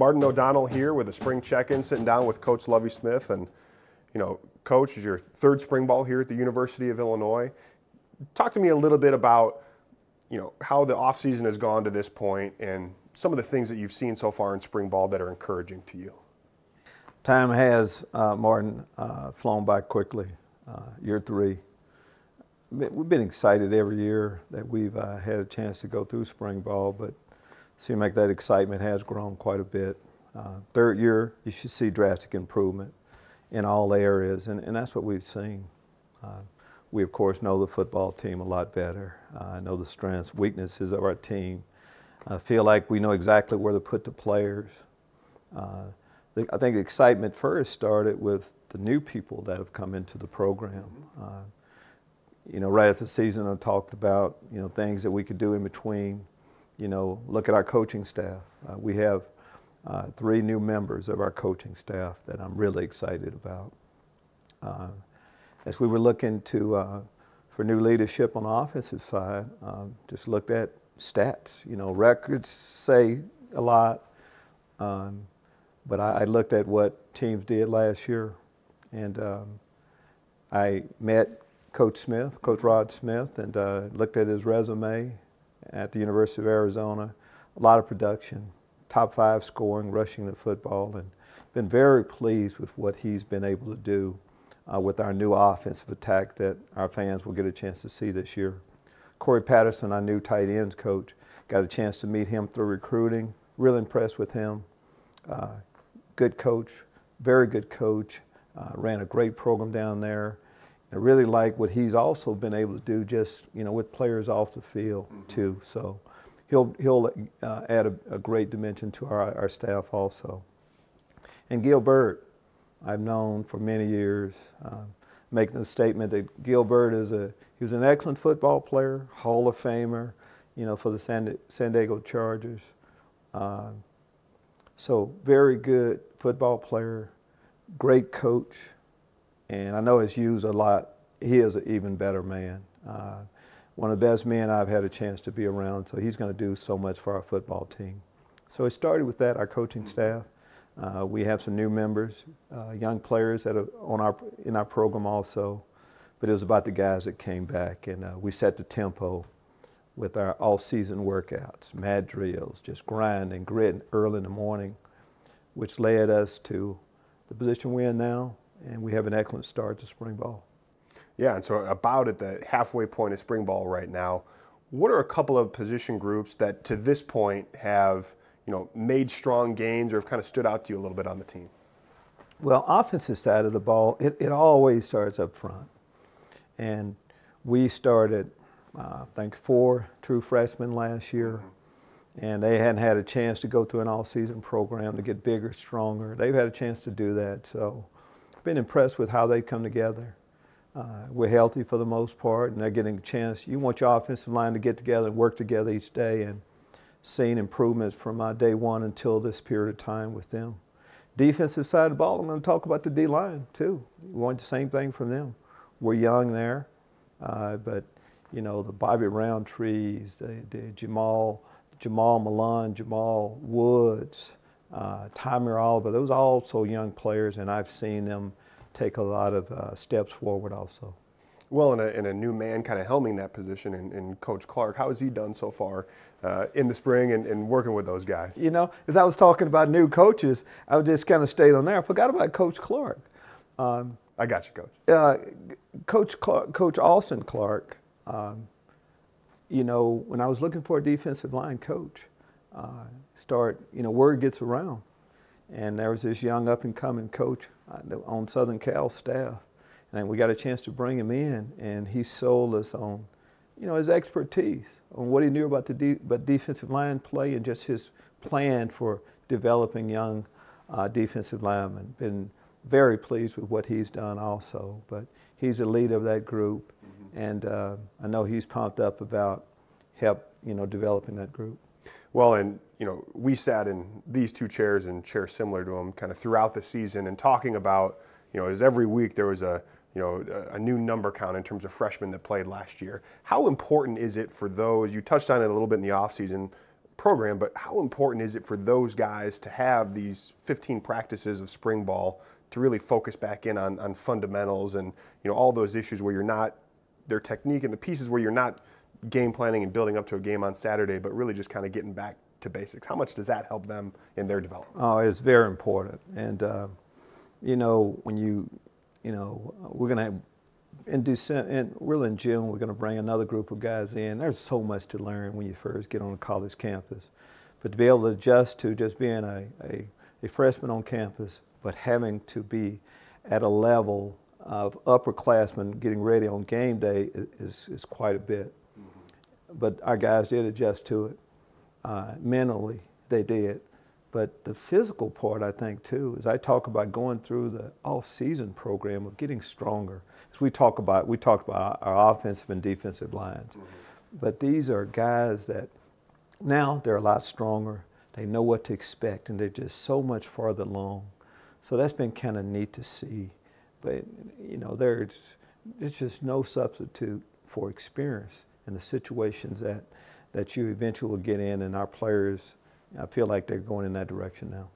Martin O'Donnell here with a spring check-in, sitting down with Coach Lovie Smith. And, Coach, is your third spring ball here at the University of Illinois. Talk to me a little bit about, how the offseason has gone to this point and some of the things that you've seen so far in spring ball that are encouraging to you. Time has, Martin, flown by quickly. Year 3. We've been excited every year that we've had a chance to go through spring ball, but it seems like that excitement has grown quite a bit. Third year, you should see drastic improvement in all areas, and that's what we've seen. We, of course, know the football team a lot better. Know the strengths, weaknesses of our team. I feel like we know exactly where to put the players. I think the excitement first started with the new people that have come into the program. Right after the season, I talked about, things that we could do in between. Look at our coaching staff. We have 3 new members of our coaching staff that I'm really excited about. As we were looking for new leadership on the offensive side, just looked at stats. Records say a lot, but I looked at what teams did last year, and I met Coach Rod Smith, and looked at his resume at the University of Arizona. A lot of production, top 5 scoring, rushing the football, and been very pleased with what he's been able to do with our new offensive attack that our fans will get a chance to see this year. Corey Patterson, our new tight ends coach, got a chance to meet him through recruiting. Real impressed with him. Good coach, very good coach. Ran a great program down there. I really like what he's also been able to do just, with players off the field too. So he'll add a great dimension to our staff also. And Gil Byrd, I've known for many years, making the statement that Gil Byrd he was an excellent football player, Hall of Famer, for the San Diego Chargers. So very good football player, great coach. And I know it's used a lot. He is an even better man. One of the best men I've had a chance to be around, so he's going to do so much for our football team. So it started with that, our coaching staff. We have some new members, young players that are in our program also. But it was about the guys that came back, and we set the tempo with our all-season workouts, mad drills, just grind and grit early in the morning, which led us to the position we're in now. And we have an excellent start to spring ball. Yeah, and so about at the halfway point of spring ball right now, what are a couple of position groups that to this point have, made strong gains or have kind of stood out to you a little bit on the team? Well, offensive side of the ball, it always starts up front. And we started, I think, 4 true freshmen last year. And they hadn't had a chance to go through an all-season program to get bigger, stronger. They've had a chance to do that, so been impressed with how they come together. We're healthy for the most part, and they're getting a chance. You want your offensive line to get together and work together each day, and seeing improvements from day 1 until this period of time with them. Defensive side of the ball, I'm going to talk about the D-line too. We want the same thing from them. We're young there, but the Bobby Roundtrees, the Jamal Malone, Jamal Woods, Tymer Oliver, those are also young players, and I've seen them take a lot of steps forward also. Well, in a new man kind of helming that position in Coach Clark, how has he done so far in the spring and working with those guys? As I was talking about new coaches, I just kind of stayed on there. I forgot about Coach Clark. I got you, Coach. Coach Austin Clark, when I was looking for a defensive line coach, word gets around. And there was this young up-and-coming coach on Southern Cal's staff. And we got a chance to bring him in, and he sold us on, his expertise, on what he knew about defensive line play and just his plan for developing young defensive linemen. Been very pleased with what he's done also. But he's the leader of that group, and I know he's pumped up about developing that group. Well, and we sat in these 2 chairs and chairs similar to them kind of throughout the season and talking about, as every week there was a new number count in terms of freshmen that played last year. How important is it for those, you touched on it a little bit in the offseason, program, but how important is it for those guys to have these 15 practices of spring ball to really focus back in on fundamentals and, you know, all those issues where you're not, their technique and the pieces where you're not game planning and building up to a game on Saturday, but really just kind of getting back to basics? How much does that help them in their development? Oh, it's very important. And, you know, when you know, we're going to, in December, really in June, we're going to bring another group of guys in. There's so much to learn when you first get on a college campus. But to be able to adjust to just being a freshman on campus, but having to be at a level of upperclassmen getting ready on game day is quite a bit. Mm-hmm. But our guys did adjust to it. Mentally, they did. But the physical part, I think, too, is I talk about going through the off-season program of getting stronger. So we talked about our offensive and defensive lines. Mm-hmm. But these are guys that now they're a lot stronger. They know what to expect, and they're just so much farther along. So that's been kind of neat to see. But, you know, there's just no substitute for experience in the situations that you eventually will get in, and our players, I feel like they're going in that direction now.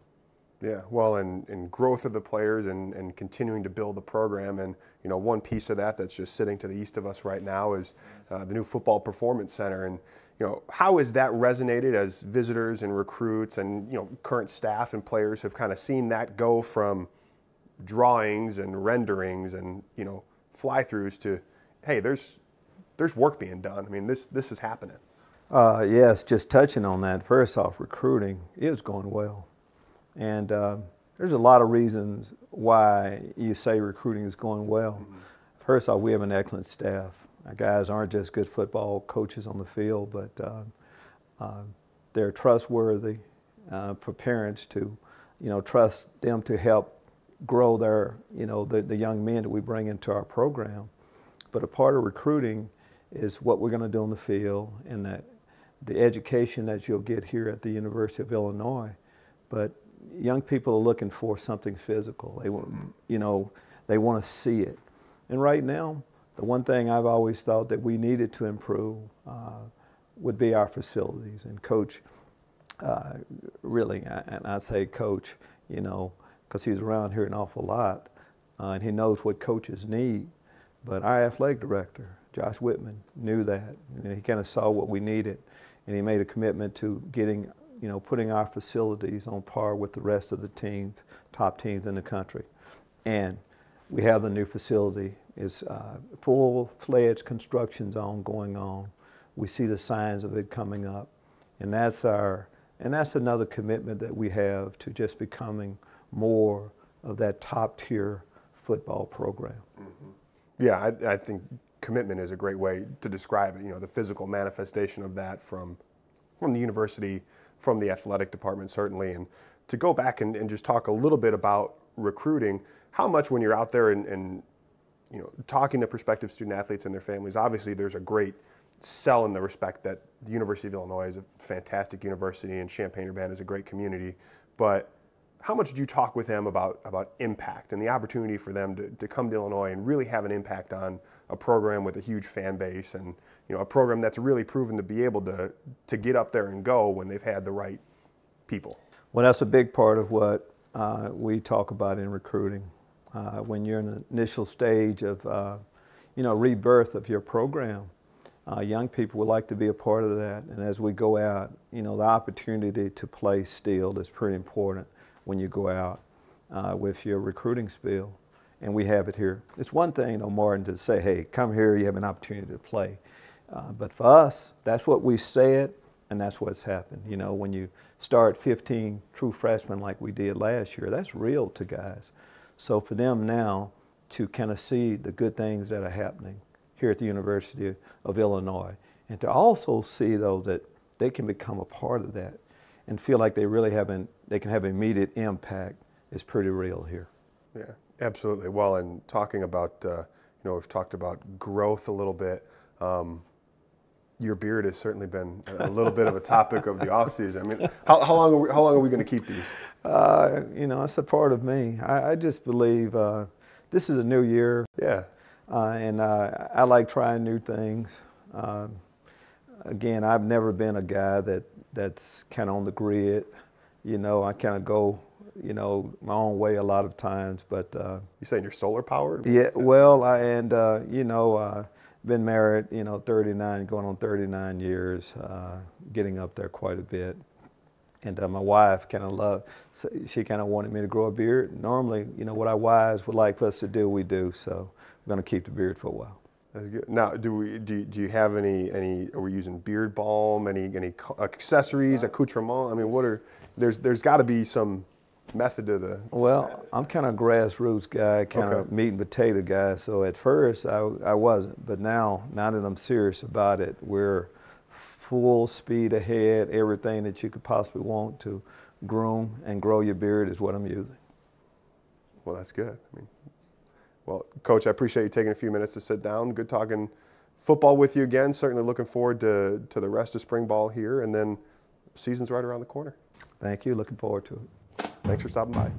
Yeah, well, and growth of the players and continuing to build the program. And, you know, one piece of that that's just sitting to the east of us right now is the new Football Performance Center. And, you know, how has that resonated as visitors and recruits and, you know, current staff and players have kind of seen that go from drawings and renderings and, you know, fly-throughs to, hey, there's work being done. I mean, this is happening. Yes, just touching on that, first off, recruiting is going well. And there's a lot of reasons why you say recruiting is going well. Mm-hmm. First off, we have an excellent staff. Our guys aren't just good football coaches on the field, but they're trustworthy for parents to, you know, trust them to help grow their, you know, the young men that we bring into our program. But a part of recruiting is what we're going to do on the field and the education that you'll get here at the University of Illinois. But young people are looking for something physical. They want, you know, they want to see it. And right now, the one thing I've always thought that we needed to improve would be our facilities. And Coach, really, and I say Coach, you know, because he's around here an awful lot, and he knows what coaches need. But our athletic director, Josh Whitman, knew that. And he kind of saw what we needed, and he made a commitment to getting, you know, putting our facilities on par with the rest of the teams, top teams in the country. And we have the new facility. It's full-fledged construction zone going on. We see the signs of it coming up, and that's another commitment that we have to just becoming more of that top-tier football program. Mm-hmm. Yeah, I think commitment is a great way to describe it. You know, the physical manifestation of that from the university, from the athletic department certainly, and to go back and just talk a little bit about recruiting. How much when you're out there and you know, talking to prospective student athletes and their families, obviously there's a great sell in the respect that the University of Illinois is a fantastic university and Champaign-Urbana is a great community, but how much do you talk with them about impact and the opportunity for them to come to Illinois and really have an impact on a program with a huge fan base and, you know, a program that's really proven to be able to get up there and go when they've had the right people? Well, that's a big part of what we talk about in recruiting. When you're in the initial stage of, you know, rebirth of your program, young people would like to be a part of that. And as we go out, you know, the opportunity to play still is pretty important when you go out with your recruiting spiel. And we have it here. It's one thing, though, Martin, to say, hey, come here, you have an opportunity to play. But for us, that's what we said, and that's what's happened. You know, when you start 15 true freshmen like we did last year, that's real to guys. So for them now to kind of see the good things that are happening here at the University of Illinois, and to also see, though, that they can become a part of that and feel like they can have immediate impact is pretty real here. Yeah, absolutely. Well, and talking about, you know, we've talked about growth a little bit. Your beard has certainly been a little bit of a topic of the offseason. I mean, how long are we going to keep these? You know, it's a part of me. I just believe this is a new year. Yeah. And I like trying new things. again, I've never been a guy that's kind of on the grid. You know, I kind of go, you know, my own way a lot of times. But you saying you're solar powered? yeah, well, you know, been married, you know, 39, going on 39 years, getting up there quite a bit. And my wife kind of loved, she kind of wanted me to grow a beard. Normally, you know, what our wives would like for us to do, we do. So we're going to keep the beard for a while. That's good. Now, do you have any? Are we using beard balm? Any accessories, accoutrement? I mean, there's got to be some method to the. Well, I'm kind of a grassroots guy, kind of meat and potato guy. So at first I wasn't, but now that I'm serious about it, we're full speed ahead. Everything that you could possibly want to groom and grow your beard is what I'm using. Well, that's good. I mean, well, Coach, I appreciate you taking a few minutes to sit down. Good talking football with you again. Certainly looking forward to the rest of spring ball here, and then season's right around the corner. Thank you. Looking forward to it. Thanks for stopping by.